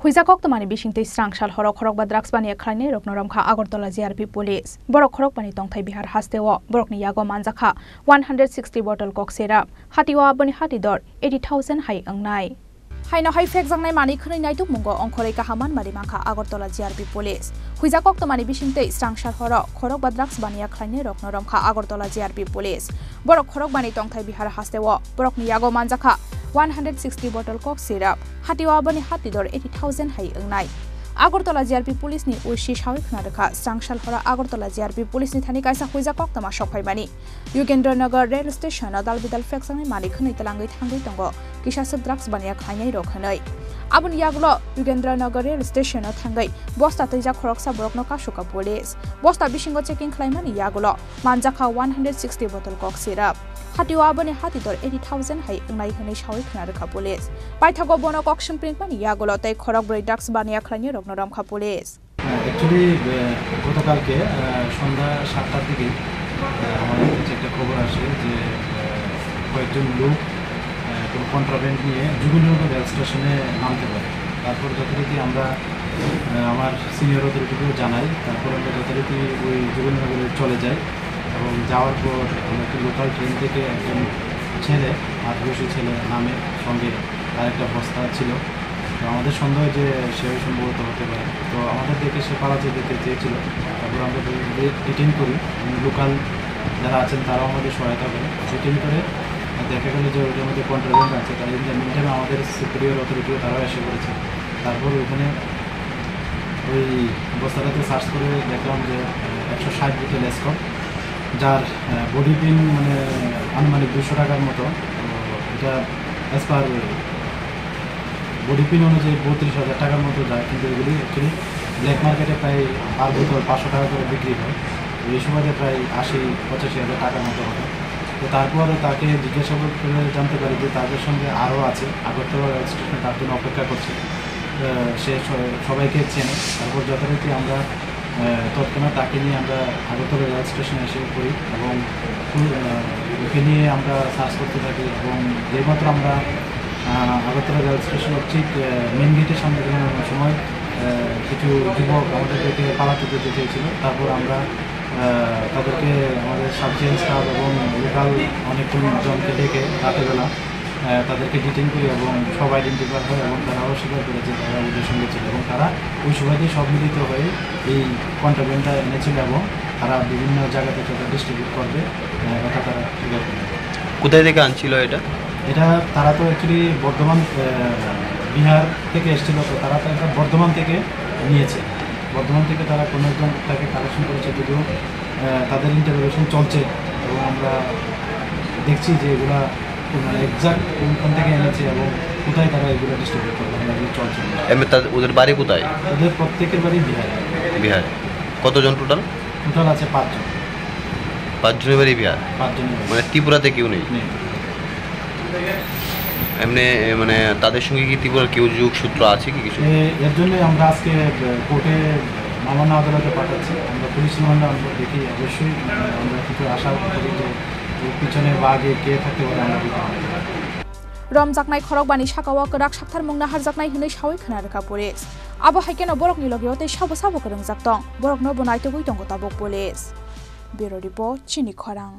Huizakok tamani bisingtei srangshal horok ba drugs bani khlaini roknoromkha Agartala JRP police borok horok bani tongthai Bihar hasteo borokni yago manjakha 160 bottle kok syrup hatiwa bani hatidor 80,000 hai angnai haino hai fek jangnai mani khrai naituk mungo ongkhorei kahaman mari mangkha Agartala JRP police Huizakok tamani bisingtei srangshal horok ba drugs bani khlaini roknoromkha Agartala JRP police borok horok bani tongthai Bihar hasteo borokni yago manjakha 160 bottle kok syrup hatiwa bani hatidor 80,000 hai angnai Agartala JRP police ni ushi shawi khnarakha srangshal hora Agartala JRP police ni thani kaisa Huizakok tama shokpai bani Yugendranagar rail station adal bidal feksangni mani khunai talangai thangai tongo kisa drugs bani khainai rokhanai abun yaglo Yugendranagar rail station thangai bosta teja khoroksa borokno kashuka police bosta bisingo checking khlaimani yaglo manjakha 160 bottle kok syrup hatiwa bani hatidor 80,000 hai angnai hunai shawi khnarakha police paithago bono kok simpring pani yaglo tai khorok broi drugs bani khlaini রকনরমখা police actually গতকালকে সন্ধ্যা 7টার দিকে আমাদের কাছে একটা খবর আসে যে কয়েকজন লোক কোনো কন্ট্রাব্যান্ড নিয়ে যুগনগর রেল স্টেশনে নামতে পারে তারপর যথারীতি আমরা আমার সিনিয়র অথরিটিকেও জানাই তারপর আমরা যথারীতি ওই যুগনগরে চলে যাই এবং যাওয়ার পর আমরা একটা লোকাল ট্রেন থেকে একজন ছেলে আদিবাসী ছেলে নামে সঙ্গে তার একটা বস্তা ছিল তো আমাদের সন্দেহ যে সে সম্ভবত হতে পারে তো আমাদের দেখে সে পালাতে যেতে চেয়েছিল তারপর আমরা ডিটেইন করি লোকাল যারা আছেন তারাও আমাদের সহায়তা করে ডিটেইন করে দেখা গেল যে ওইটার মধ্যে কন্ট্রাব্যান্ড আছে তারা মিনটাইমে আমাদের সুপিরিয়র অথরিটিও তারাও এসে করেছে তারপর ওইখানে ওই বস্তাটাতে সার্চ করে দেখলাম যে 160 বোতল এসকপ যার বডি পিন মানে আনুমানিক 200 টাকার মতো এটা অ্যাজ পার বডি পিন অনুযায়ী 32,000 টাকার মতো যায় কিন্তু এগুলি অ্যাকচুয়ালি ব্ল্যাক মার্কেটে প্রায় পার বোতল 500 টাকা করে বিক্রি হয় এই সময়তে প্রায় 80-85,000 টাকার মতো হবে তো তারপর তাকে জিজ্ঞাসা করে জানতে পারি যে তাদের সঙ্গে আরও আছে আগরতলা রেল স্টেশনে তার জন্য অপেক্ষা করছে সে সবাইকে চেনে তারপর যথারীতি আমরা তৎক্ষণাৎ তাকে নিয়ে আমরা আগরতলা রেল স্টেশনে এসে পড়ি এবং ওকে নিয়ে আমরা সার্চ করতে থাকি এবং যেমাত্র আমরা আগরতলা রেল স্টেশনের ঠিক মেন গেটের সামনে বেরোনোর সময় কিছু যুবক আমাদেরকে পালাতে যেতে চেয়েছিল তারপর আমরা তাদেরকে আমাদের সাবজেন্ট স্টাফ এবং লোকাল অনেকজনকে ডেকে রাতেরবেলা তাদেরকে ডিটেইন করি এবং সব আইডেন্টিফাই হয় এবং তারাও স্বীকার করেছে তারা ওদের সঙ্গে ছিল এবং তারা ওই সময়তেই সব মিলিত হয়ে এই কন্ট্রাব্যান্ডটা এনেছিল এবং তারা বিভিন্ন জায়গা থেকে ডিস্ট্রিবিউট করবে এটা তারা স্বীকার করে। কোথায় থেকে আনছিল এটা তারা তো অ্যাকচুয়ালি বর্ধমান বিহার থেকে এসেছিল তো তারা তো এটা বর্ধমান থেকে নিয়েছে বর্ধমান থেকে তারা কোনো একজন তাকে কালেকশন করেছে যদিও তাদের ইন্টারভিউশন চলছে এবং আমরা দেখছি যে এগুলা মানে এক্সাক্ট কোন থেকে এনেছে এবং কোথায় তারা এগুলো ডিস্ট্রিবিউট করবে এগুলো চলছে ওদের বাড়ি কোথায় ওদের প্রত্যেকের বাড়ি বিহার কতজন টোটাল আছে 5 জন 5 জনের বাড়ি বিহার 5 জনের মানে ত্রিপুরাতে কেউ নেই এমনি মানে তাদের সঙ্গে কি ত্রিপুরার কেউ যোগসূত্র আছে কি কিছু এর জন্য আমরা আজকে কোর্টে মামলা আদালতে পাঠাচ্ছি আমরা পুলিশ রিমান্ডে আমরা দেখি অবশ্যই আমরা কিছু আশা করি যে পিছনে বাঘে কে থাকতে পারে আমরা রমজাকনাই খরকবানি সাকাওয়া করাক সাকথার মুংনা হারজাকনাই হিनै সাওই খনারখা পুলিশ আবো হাইকেনো বরকনি লগেও তে সাবো করং জাকতং বরকনো বনাইতে বই তঙ্গ তাবক পুলিশ ব্যুরো রিপোর্ট চিনি খরাং।